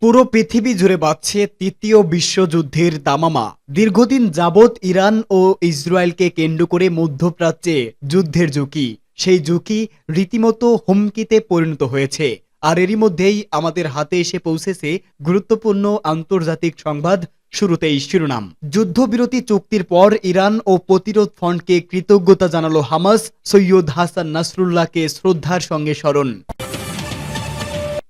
পুরো পৃথিবী জুড়ে বাজছে তৃতীয় বিশ্বযুদ্ধের দামামা। দীর্ঘদিন যাবৎ ইরান ও ইসরায়েলকে কেন্দ্র করে মধ্যপ্রাচ্যে যুদ্ধের ঝুঁকি, সেই ঝুঁকি রীতিমতো হুমকিতে পরিণত হয়েছে। আর এরই মধ্যেই আমাদের হাতে এসে পৌঁছেছে গুরুত্বপূর্ণ আন্তর্জাতিক সংবাদ। শুরুতেই শিরোনাম। যুদ্ধবিরতি চুক্তির পর ইরান ও প্রতিরোধ ফ্রন্টকে কৃতজ্ঞতা জানালো হামাস, সৈয়দ হাসান নাসরুল্লাহকে শ্রদ্ধার সঙ্গে স্মরণ।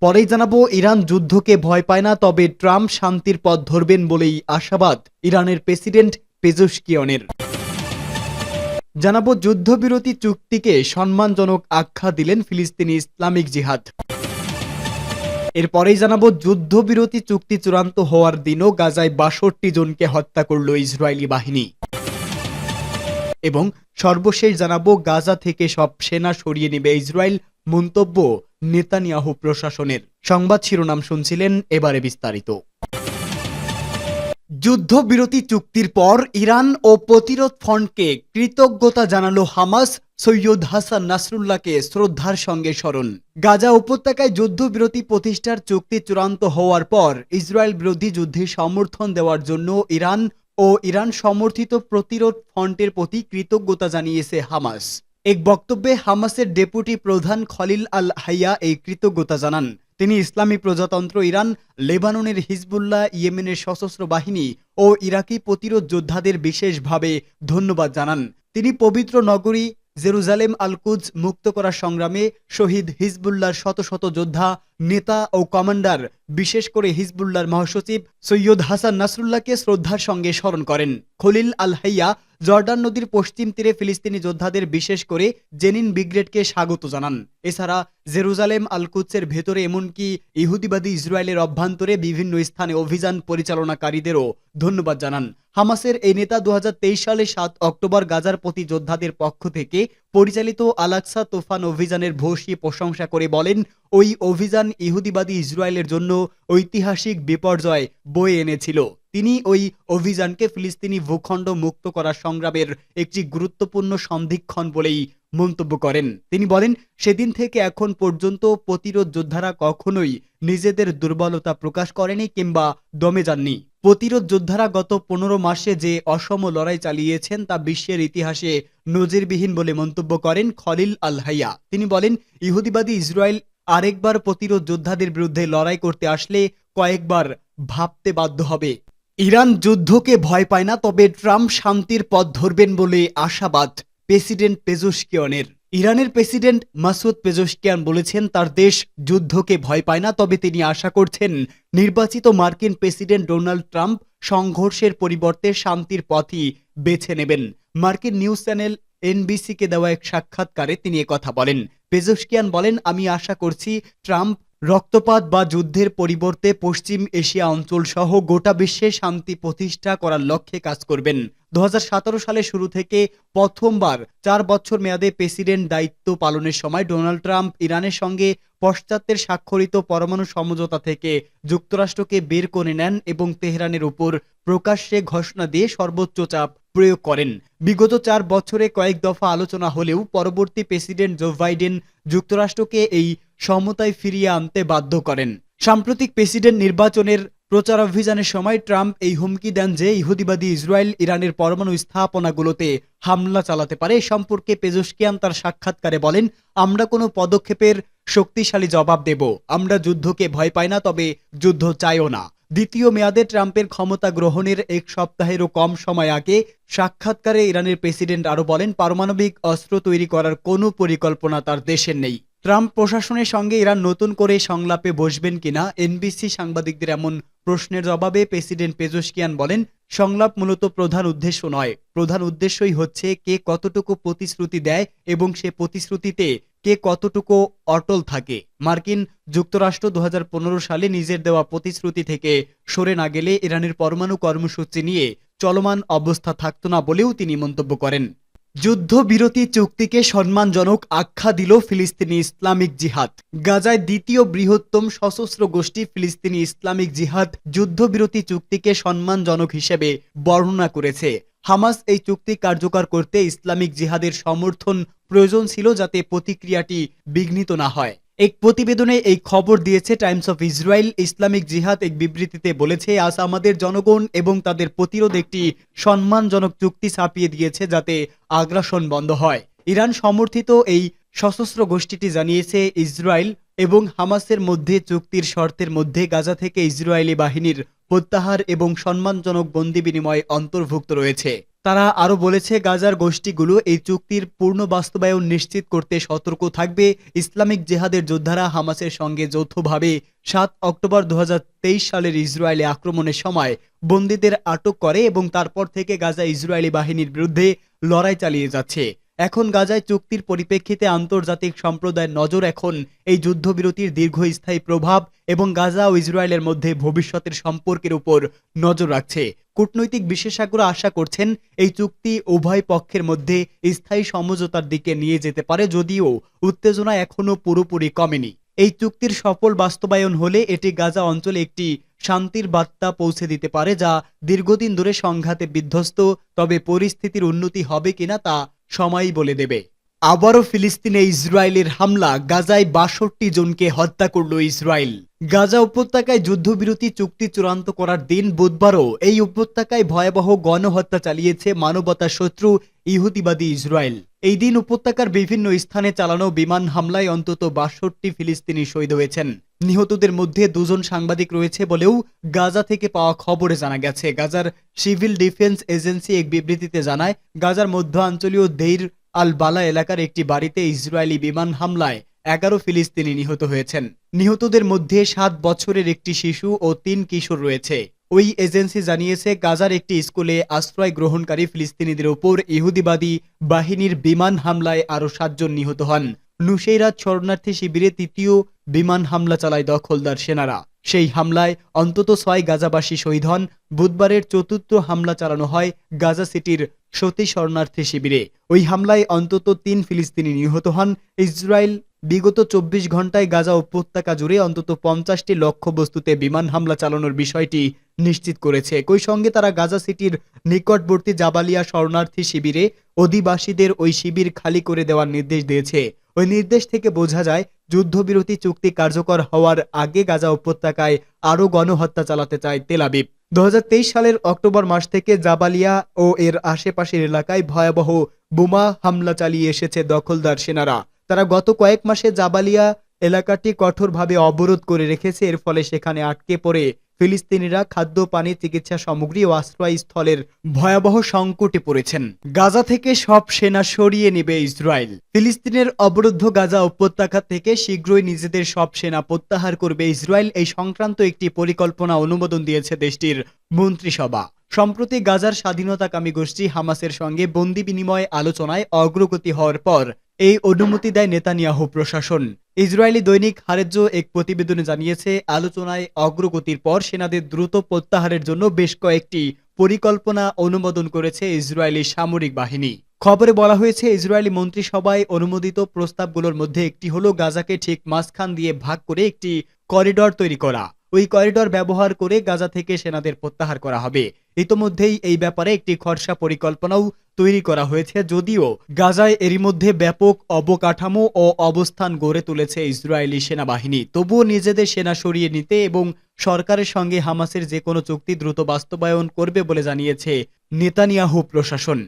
পরেই জানাবো, ইরান যুদ্ধকে ভয় পায় না, তবে ট্রাম্প শান্তির পথ ধরবেন বলেই আশাবাদ ইরানের প্রেসিডেন্ট পেজেশকিয়ানের। জানাবো, যুদ্ধবিরতি চুক্তিকে সম্মানজনক আখ্যা দিলেন ফিলিস্তিনি ইসলামিক জিহাদ। এরপরেই জানাবো, যুদ্ধবিরতি চুক্তি চূড়ান্ত হওয়ার দিনও গাজায় ৬২ জনকে হত্যা করল ইসরায়েলি বাহিনী। এবং সর্বশেষ জানাবো, গাজা থেকে সব সেনা সরিয়ে নেবে ইসরায়েল, মন্তব্য নেতানিয়াহু প্রশাসনের। সংবাদ শিরোনাম শুনছিলেন, এবারে বিস্তারিত। যুদ্ধবিরতি চুক্তির পর ইরান ও প্রতিরোধ ফ্রন্টকে কৃতজ্ঞতা জানালো হামাস, সৈয়দ হাসান নাসরুল্লাহকে শ্রদ্ধার সঙ্গে স্মরণ। গাজা উপত্যকায় যুদ্ধবিরতি প্রতিষ্ঠার চুক্তি চূড়ান্ত হওয়ার পর ইসরায়েল বিরোধী যুদ্ধে সমর্থন দেওয়ার জন্য ইরান ও ইরান সমর্থিত প্রতিরোধ ফ্রন্টের প্রতি কৃতজ্ঞতা জানিয়েছে হামাস। এক বক্তব্যে হামাসের ডেপুটি প্রধান খলিল আল হাইয়া এই কৃতজ্ঞতা জানান। তিনি ইসলামী প্রজাতন্ত্র ইরান, লেবাননের হিজবুল্লাহ, ইয়েমেনের সশস্ত্র বাহিনী ও ইরাকি প্রতিরোধ যোদ্ধাদের বিশেষভাবে ধন্যবাদ জানান। তিনি পবিত্র নগরী জেরুজালেম আল কুদস মুক্ত করার সংগ্রামে শহীদ হিজবুল্লাহর শত শত যোদ্ধা, নেতা ও কমান্ডার, বিশেষ করে হিজবুল্লাহর মহাসচিব সৈয়দ হাসান নাসরুল্লাহকে শ্রদ্ধার সঙ্গে স্মরণ করেন। খলিল আল হাইয়া জর্ডান নদীর পশ্চিম তীরে ফিলিস্তিনি যোদ্ধাদের, বিশেষ করে জেনিন ব্রিগেডকে স্বাগত জানান। এছাড়া জেরুজালেম আল কুদসের ভেতরে এমনকি ইহুদিবাদী ইসরায়েলের অভ্যন্তরে বিভিন্ন স্থানে অভিযান পরিচালনাকারীদেরও ধন্যবাদ জানান। হামাসের এই নেতা ২০২৩ সালে ৭ অক্টোবর গাজার প্রতি যোদ্ধাদের পক্ষ থেকে পরিচালিত আল-আকসা তুফান অভিযানের ভূয়সী প্রশংসা করে বলেন, ওই অভিযান ইহুদিবাদী ইসরায়েলের জন্য ঐতিহাসিক বিপর্যয় বয়ে এনেছিল। তিনি ওই অভিযানকে ফিলিস্তিনি ভূখণ্ড মুক্ত করার সংগ্রামের একটি গুরুত্বপূর্ণ সন্ধিক্ষণ বলেই মন্তব্য করেন। তিনি বলেন, সেদিন থেকে এখন পর্যন্ত প্রতিরোধ যোদ্ধারা কখনোই নিজেদের দুর্বলতা প্রকাশ করেনি কিংবা দমে যাননি। প্রতিরোধ যোদ্ধারা গত ১৫ মাসে যে অসম লড়াই চালিয়েছেন তা বিশ্বের ইতিহাসে নজিরবিহীন বলে মন্তব্য করেন খলিল আল হাইয়া। তিনি বলেন, ইহুদিবাদী ইসরায়েল আরেকবার প্রতিরোধ যোদ্ধাদের বিরুদ্ধে লড়াই করতে আসলে কয়েকবার ভাবতে বাধ্য হবে। ইরান যুদ্ধকে ভয় পায় না, তবে ট্রাম্প শান্তির পথ ধরবেন বলে আশাবাদ প্রেসিডেন্ট পেজেশকিয়ানের। ইরানের প্রেসিডেন্ট মাসুদ পেজেশকিয়ান বলেছেন, তার দেশ যুদ্ধকে ভয় পায় না, তবে তিনি আশা করছেন নির্বাচিত মার্কিন প্রেসিডেন্ট ডোনাল্ড ট্রাম্প সংঘর্ষের পরিবর্তে শান্তির পথই বেছে নেবেন। মার্কিন নিউজ চ্যানেল এনবিসিকে দেওয়া এক সাক্ষাৎকারে তিনি একথা বলেন। পেজেশকিয়ান বলেন, আমি আশা করছি ট্রাম্প রক্তপাত বা যুদ্ধের পরিবর্তে পশ্চিম এশিয়া অঞ্চল সহ গোটা বিশ্বে শান্তি প্রতিষ্ঠা করার লক্ষ্যে কাজ করবেন। ২০১৭ সালের শুরু থেকে প্রথমবার ৪ বছর মেয়াদে প্রেসিডেন্ট দায়িত্ব পালনের সময় ডোনাল্ড ট্রাম্প ইরানের সঙ্গে পশ্চাতের স্বাক্ষরিত পরমাণু সমঝোতা থেকে যুক্তরাষ্ট্রকে বের করে নেন এবং তেহরানের উপর প্রকাশ্যে ঘোষণা দিয়ে সর্বোচ্চ চাপ প্রয়োগ করেন। বিগত ৪ বছরে কয়েক দফা আলোচনা হলেও পরবর্তী প্রেসিডেন্ট জো বাইডেন যুক্তরাষ্ট্রকে এই সমতায় ফিরিয়ে আনতে বাধ্য করেন। সাম্প্রতিক প্রেসিডেন্ট নির্বাচনের প্রচারাভিযানের সময় ট্রাম্প এই হুমকি দেন যে ইহুদিবাদী ইসরায়েল ইরানের পরমাণু স্থাপনাগুলোতে হামলা চালাতে পারে। সম্পর্কে পেজেশকিয়ান তার সাক্ষাৎকারে বলেন, আমরা কোনো পদক্ষেপের শক্তিশালী জবাব দেব। আমরা যুদ্ধকে ভয় পাই না, তবে যুদ্ধ চাইও না। দ্বিতীয় মেয়াদে ট্রাম্পের ক্ষমতা গ্রহণের এক সপ্তাহেরও কম সময় আগে সাক্ষাৎকারে ইরানের প্রেসিডেন্ট আরও বলেন, পারমাণবিক অস্ত্র তৈরি করার কোনো পরিকল্পনা তার দেশের নেই। ট্রাম্প প্রশাসনের সঙ্গে ইরান নতুন করে সংলাপে বসবেন কিনা এনবিসি সাংবাদিকদের এমন প্রশ্নের জবাবে প্রেসিডেন্ট পেজেশকিয়ান বলেন, সংলাপ মূলত প্রধান উদ্দেশ্য নয়। প্রধান উদ্দেশ্যই হচ্ছে কে কতটুকু প্রতিশ্রুতি দেয় এবং সে প্রতিশ্রুতিতে কে কতটুকু অটল থাকে। মার্কিন যুক্তরাষ্ট্র ২০১৫ সালে নিজের দেওয়া প্রতিশ্রুতি থেকে সরে না গেলে ইরানের পরমাণু কর্মসূচি নিয়ে চলমান অবস্থা থাকত না বলেও তিনি মন্তব্য করেন। যুদ্ধবিরতি চুক্তিকে সম্মানজনক আখ্যা দিল ফিলিস্তিনি ইসলামিক জিহাদ। গাজায় দ্বিতীয় বৃহত্তম সশস্ত্র গোষ্ঠী ফিলিস্তিনি ইসলামিক জিহাদ যুদ্ধবিরতি চুক্তিকে সম্মানজনক হিসেবে বর্ণনা করেছে। হামাস এই চুক্তি কার্যকর করতে ইসলামিক জিহাদের সমর্থন প্রয়োজন ছিল, যাতে প্রতিক্রিয়াটি বিঘ্নিত না হয়। এক প্রতিবেদনে এই খবর দিয়েছে টাইমস অফ ইসরায়েল। ইসলামিক জিহাদ এক বিবৃতিতে বলেছে, আজ আমাদের জনগণ এবং তাদের প্রতিরোধ একটি সম্মানজনক চুক্তি ছাপিয়ে দিয়েছে যাতে আগ্রাসন বন্ধ হয়। ইরান সমর্থিত এই সশস্ত্র গোষ্ঠীটি জানিয়েছে, ইসরায়েল এবং হামাসের মধ্যে চুক্তির শর্তের মধ্যে গাজা থেকে ইসরায়েলি বাহিনীর প্রত্যাহার এবং সম্মানজনক বন্দি বিনিময় অন্তর্ভুক্ত রয়েছে। তারা আরও বলেছে, গাজার গোষ্ঠীগুলো এই চুক্তির পূর্ণ বাস্তবায়ন নিশ্চিত করতে সতর্ক থাকবে। ইসলামিক জেহাদের যোদ্ধারা হামাসের সঙ্গে যৌথভাবে ৭ অক্টোবর ২০২৩ সালের ইসরায়েলি আক্রমণের সময় বন্দীদের আটক করে এবং তারপর থেকে গাজা ইসরায়েলি বাহিনীর বিরুদ্ধে লড়াই চালিয়ে যাচ্ছে। এখন গাজায় চুক্তির পরিপ্রেক্ষিতে আন্তর্জাতিক সম্প্রদায়ের নজর এখন এই যুদ্ধবিরতির দীর্ঘস্থায়ী প্রভাব এবং গাজা ও ইসরায়েলের মধ্যে ভবিষ্যতের সম্পর্কের উপর নজর রাখছে। কূটনৈতিক বিশেষজ্ঞরা আশা করছেন, এই চুক্তি উভয় পক্ষের মধ্যে স্থায়ী সমঝোতার দিকে নিয়ে যেতে পারে, যদিও উত্তেজনা এখনও পুরোপুরি কমেনি। এই চুক্তির সফল বাস্তবায়ন হলে এটি গাজা অঞ্চলে একটি শান্তির বার্তা পৌঁছে দিতে পারে, যা দীর্ঘদিন ধরে সংঘাতে বিধ্বস্ত। তবে পরিস্থিতির উন্নতি হবে কিনা তা সময়ই বলে দেবে। আবারও ফিলিস্তিনে ইসরায়েলের হামলা, গাজায় ৬২ জনকে হত্যা করল ইসরায়েল। গাজা উপত্যকায় যুদ্ধবিরতি চুক্তি চূড়ান্ত করার দিন বুধবারও এই উপত্যকায় ভয়াবহ গণহত্যা চালিয়েছে মানবতার শত্রু ইহুদিবাদী ইসরায়েল। এই দিন উপত্যকার বিভিন্ন স্থানে চালানো বিমান হামলায় অন্তত ৬২ ফিলিস্তিনি শহীদ হয়েছেন। নিহতদের মধ্যে ২ জন সাংবাদিক রয়েছে বলেও গাজা থেকে পাওয়া খবরে জানা গেছে। গাজার সিভিল ডিফেন্স এজেন্সি এক বিবৃতিতে জানায়, গাজার মধ্যাঞ্চলীয় দেইর আল বালা এলাকার একটি বাড়িতে ইসরায়েলি বিমান হামলায় ১১ ফিলিস্তিনি নিহত হয়েছেন। নিহতদের মধ্যে ৭ বছরের একটি শিশু ও ৩ কিশোর রয়েছে। ওই এজেন্সি জানিয়েছে, গাজার একটি স্কুলে আশ্রয় গ্রহণকারী ফিলিস্তিনিদের উপর ইহুদিবাদী বাহিনীর বিমান হামলায় আরও ৭ জন নিহত হন। নুসেইরাত শরণার্থী শিবিরে ৩য় বিমান হামলা চালায় দখলদার সেনারা। সেই হামলায় অন্তত ৬ গাজাবাসী শহীদ হন। বুধবারের ৪র্থ হামলা চালানো হয় গাজা সিটির সতী শরণার্থী শিবিরে। ওই হামলায় অন্তত ৩ ফিলিস্তিনি নিহত হন। ইসরায়েল বিগত ২৪ ঘন্টায় গাজা উপত্যকা জুড়ে অন্তত ৫০টি লক্ষ্যবস্তুতে বিমান হামলা চালানোর বিষয়টি নিশ্চিত করেছে। একই সঙ্গে তারা গাজা সিটির নিকটবর্তী জাবালিয়া শরণার্থী শিবিরে অধিবাসীদের ওই শিবির খালি করে দেওয়ার নির্দেশ দিয়েছে। ওই নির্দেশ থেকে বোঝা যায়, যুদ্ধবিরতি চুক্তি কার্যকর হওয়ার আগে গাজা উপত্যকায় আরও গণহত্যা চালাতে চায় তেল আবিব। ২০২৩ সালের অক্টোবর মাস থেকে জাবালিয়া ও এর আশেপাশের এলাকায় ভয়াবহ বোমা হামলা চালিয়ে এসেছে দখলদার সেনারা। তারা গত কয়েক মাসে জাবালিয়া এলাকাটি কঠোরভাবে অবরোধ করে রেখেছে। এর ফলে সেখানে আটকে পড়ে ফিলিস্তিনিরা খাদ্য, পানি, চিকিৎসা সামগ্রী ও আশ্রয়স্থলের ভয়াবহ সংকটে পড়েছেন। গাজা থেকে সব সেনা সরিয়ে নেবে ইসরায়েল। ফিলিস্তিনের অবরুদ্ধ গাজা উপত্যকা থেকে শীঘ্রই নিজেদের সব সেনা প্রত্যাহার করবে ইসরায়েল। এই সংক্রান্ত একটি পরিকল্পনা অনুমোদন দিয়েছে দেশটির মন্ত্রিসভা। সম্প্রতি গাজার স্বাধীনতাকামী গোষ্ঠী হামাসের সঙ্গে বন্দি বিনিময় আলোচনায় অগ্রগতি হওয়ার পর এই অনুমতি দেয় নেতানিয়াহু প্রশাসন। ইসরায়েলি দৈনিক হারেজ এক প্রতিবেদনে জানিয়েছে, আলোচনায় অগ্রগতির পর সেনাদের দ্রুত প্রত্যাহারের জন্য বেশ কয়েকটি পরিকল্পনা অনুমোদন করেছে ইসরায়েলি সামরিক বাহিনী। খবরে বলা হয়েছে, ইসরায়েলি মন্ত্রিসভায় অনুমোদিত প্রস্তাবগুলোর মধ্যে একটি হলো গাজাকে ঠিক মাঝখান দিয়ে ভাগ করে একটি করিডর তৈরি করা। ওই করিডর ব্যবহার করে গাজা থেকে সেনাদের প্রত্যাহার করা হবে। ইতোমধ্যেই এই ব্যাপারে একটি খসড়া পরিকল্পনাও তৈরি করা হয়েছে। যদিও গাজায় এরই মধ্যে ব্যাপক অবকাঠামো ও অবস্থান গড়ে তুলেছে ইসরায়েলি সেনাবাহিনী, তবুও নিজেদের সেনা সরিয়ে নিতে এবং সরকারের সঙ্গে হামাসের যে কোনো চুক্তি দ্রুত বাস্তবায়ন করবে বলে জানিয়েছে নেতানিয়াহু প্রশাসন।